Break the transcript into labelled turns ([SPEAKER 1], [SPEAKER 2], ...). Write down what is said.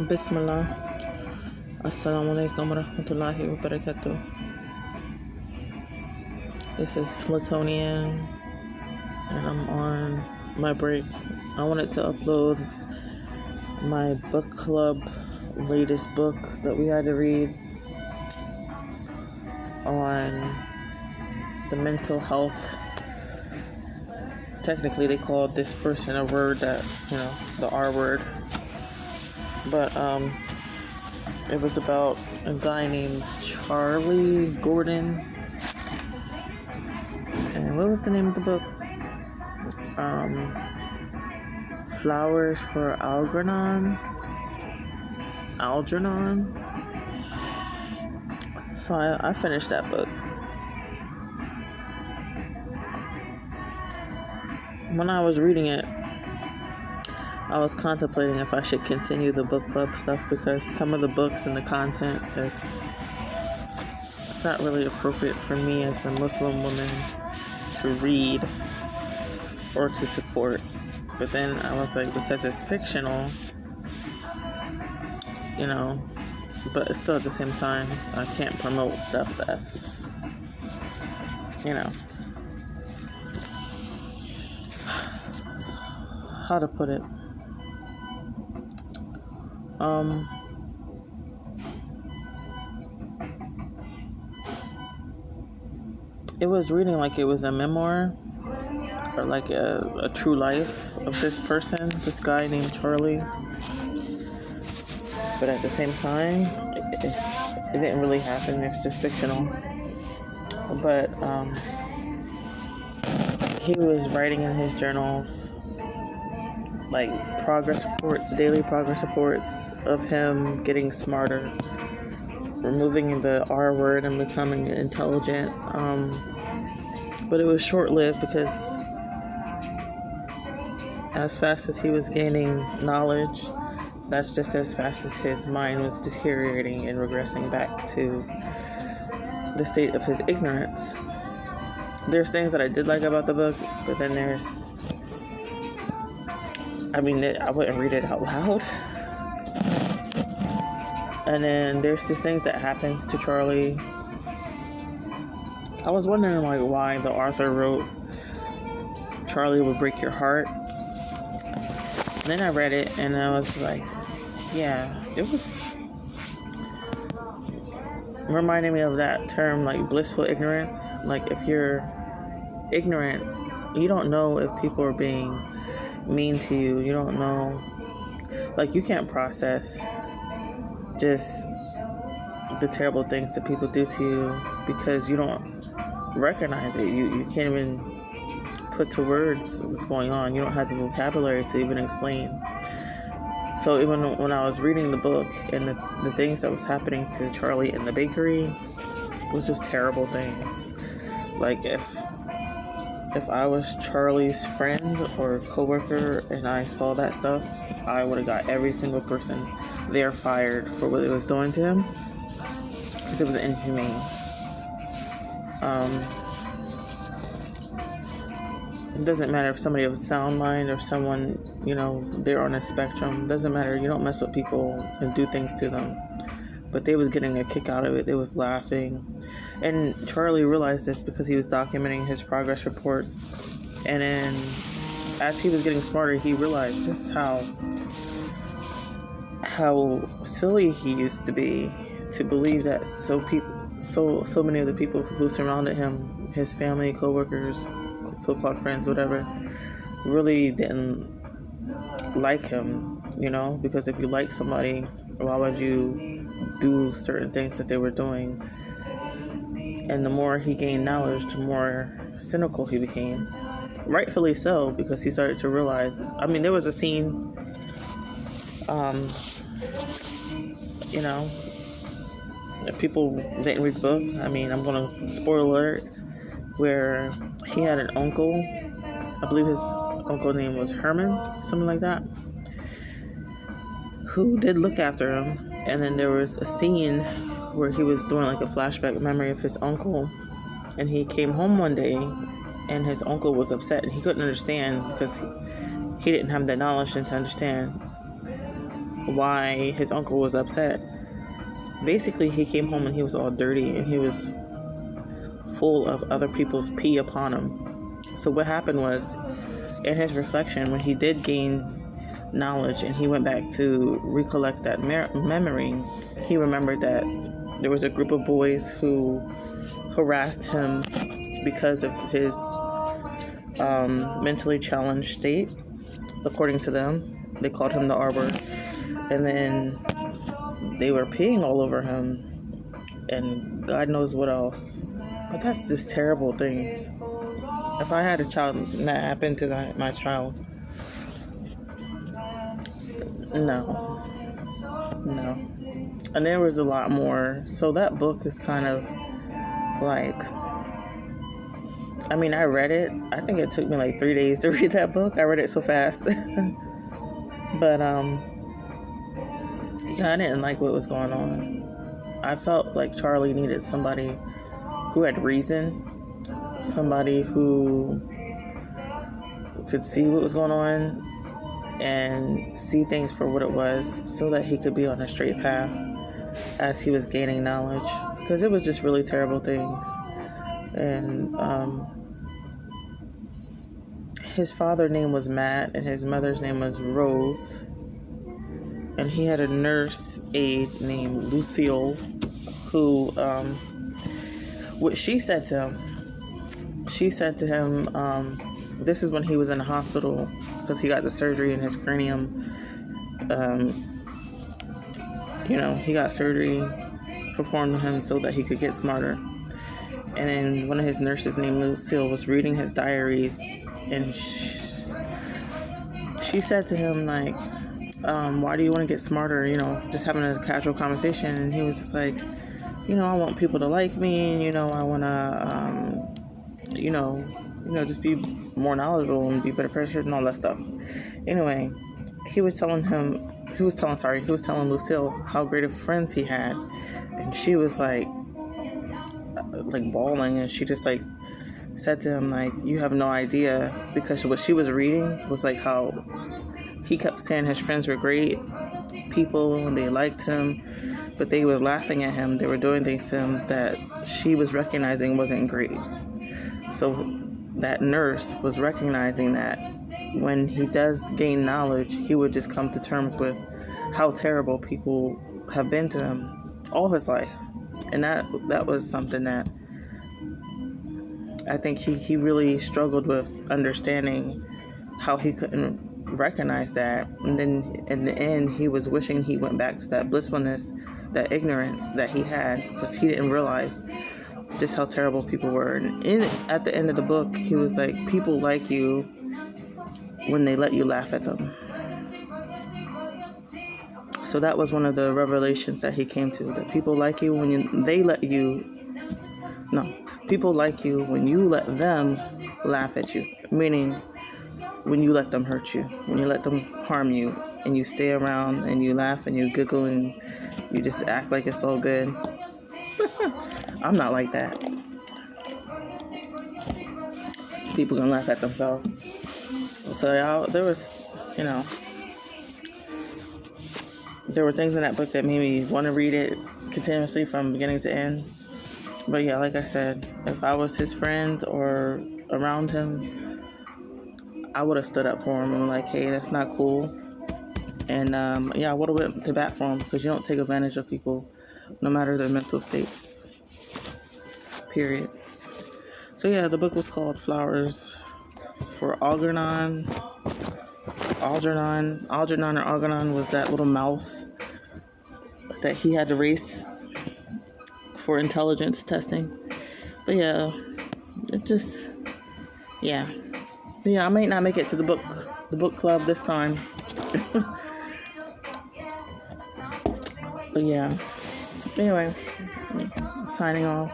[SPEAKER 1] Bismillah. Assalamualaikum warahmatullahi wabarakatuh. This is Latonian, and I'm on my break. I wanted to upload my book club latest book that we had to read on the mental health. Technically, they called this person a word that, the R word. But it was about a guy named Charlie Gordon. And what was the name of the book? Flowers for Algernon. So I finished that book. When I was reading it, I was contemplating if I should continue the book club stuff, because some of the books and the content it's not really appropriate for me as a Muslim woman to read or to support. But then I was like, because it's fictional, but still at the same time, I can't promote stuff that's, how to put it. It was reading like it was a memoir or like a true life of this person, this guy named Charlie. But at the same time, it didn't really happen. It's just fictional. But he was writing in his journals like daily progress reports of him getting smarter, removing the R word and becoming intelligent. But it was short-lived, because as fast as he was gaining knowledge, that's just as fast as his mind was deteriorating and regressing back to the state of his ignorance. There's things that I did like about the book, but then I wouldn't read it out loud. And then there's these things that happens to Charlie. I was wondering why the author wrote Charlie will break your heart. And then I read it and I was like, yeah, it was reminding me of that term, like blissful ignorance. Like if you're ignorant, you don't know if people are being mean to you. You don't know, you can't process just the terrible things that people do to you because you don't recognize it. You can't even put to words what's going on. You don't have the vocabulary to even explain. So even when I was reading the book and the things that was happening to Charlie in the bakery was just terrible things. Like if I was Charlie's friend or coworker and I saw that stuff, I would have got every single person there fired for what it was doing to him, because it was inhumane. It doesn't matter if somebody has a sound mind or someone, they're on a spectrum. It doesn't matter. You don't mess with people and do things to them. But they was getting a kick out of it. They was laughing. And Charlie realized this because he was documenting his progress reports. And then as he was getting smarter, he realized just how silly he used to be to believe that so many of the people who surrounded him, his family, co-workers, so-called friends, whatever, really didn't like him, because if you like somebody, why would you do certain things that they were doing? And the more he gained knowledge, the more cynical he became. Rightfully so, because he started to realize, there was a scene, if people didn't read the book, I'm going to spoil alert, where he had an uncle, I believe his uncle's name was Herman, something like that, who did look after him. And then there was a scene where he was doing like a flashback memory of his uncle, and he came home one day and his uncle was upset and he couldn't understand because he didn't have the knowledge to understand. why his uncle was upset. Basically, he came home and he was all dirty and he was full of other people's pee upon him. So what happened was, in his reflection, when he did gain knowledge and he went back to recollect that memory, he remembered that there was a group of boys who harassed him because of his mentally challenged state. According to them, they called him the arbor, and then they were peeing all over him and God knows what else. But that's just terrible things. If I had a child and that happened to my child, no. And there was a lot more. So that book is kind of like, I mean, I read it. I think it took me like 3 days to read that book. I read it so fast. But, yeah, I didn't like what was going on. I felt like Charlie needed somebody who had reason, somebody who could see what was going on and see things for what it was so that he could be on a straight path as he was gaining knowledge, because it was just really terrible things. And his father's name was Matt and his mother's name was Rose, and he had a nurse aide named Lucille who what she said to him, this is when he was in the hospital because he got the surgery in his cranium. He got surgery performed on him so that he could get smarter. And then one of his nurses named Lucille was reading his diaries, and she said to him, like, why do you want to get smarter? Just having a casual conversation. And he was just like, I want people to like me. I want to, just be more knowledgeable and be a better person and all that stuff. Anyway, he was telling Lucille how great of friends he had. And she was like bawling, and she just like said to him, like, you have no idea, because what she was reading was like how he kept saying his friends were great people and they liked him, but they were laughing at him. They were doing things to him that she was recognizing wasn't great. So that nurse was recognizing that when he does gain knowledge, he would just come to terms with how terrible people have been to him all his life. And that was something that I think he really struggled with understanding, how he couldn't recognize that. And then in the end, he was wishing he went back to that blissfulness, that ignorance that he had, because he didn't realize just how terrible people were. And at the end of the book, he was like, people like you when they let you laugh at them. So that was one of the revelations that he came to, that people like you when people like you when you let them laugh at you, meaning when you let them hurt you, when you let them harm you, and you stay around and you laugh and you giggle and you just act like it's all good. I'm not like that. People gonna laugh at themselves. So there were things in that book that made me want to read it continuously from beginning to end. But yeah, like I said, if I was his friend or around him, I would have stood up for him and been like, hey, that's not cool. And I would have went to bat for him, because you don't take advantage of people, no matter their mental states. Period. So yeah, the book was called Flowers for Algernon. Algernon was that little mouse that he had to race for intelligence testing. But yeah, I might not make it to the book club this time. But yeah, anyway, signing off.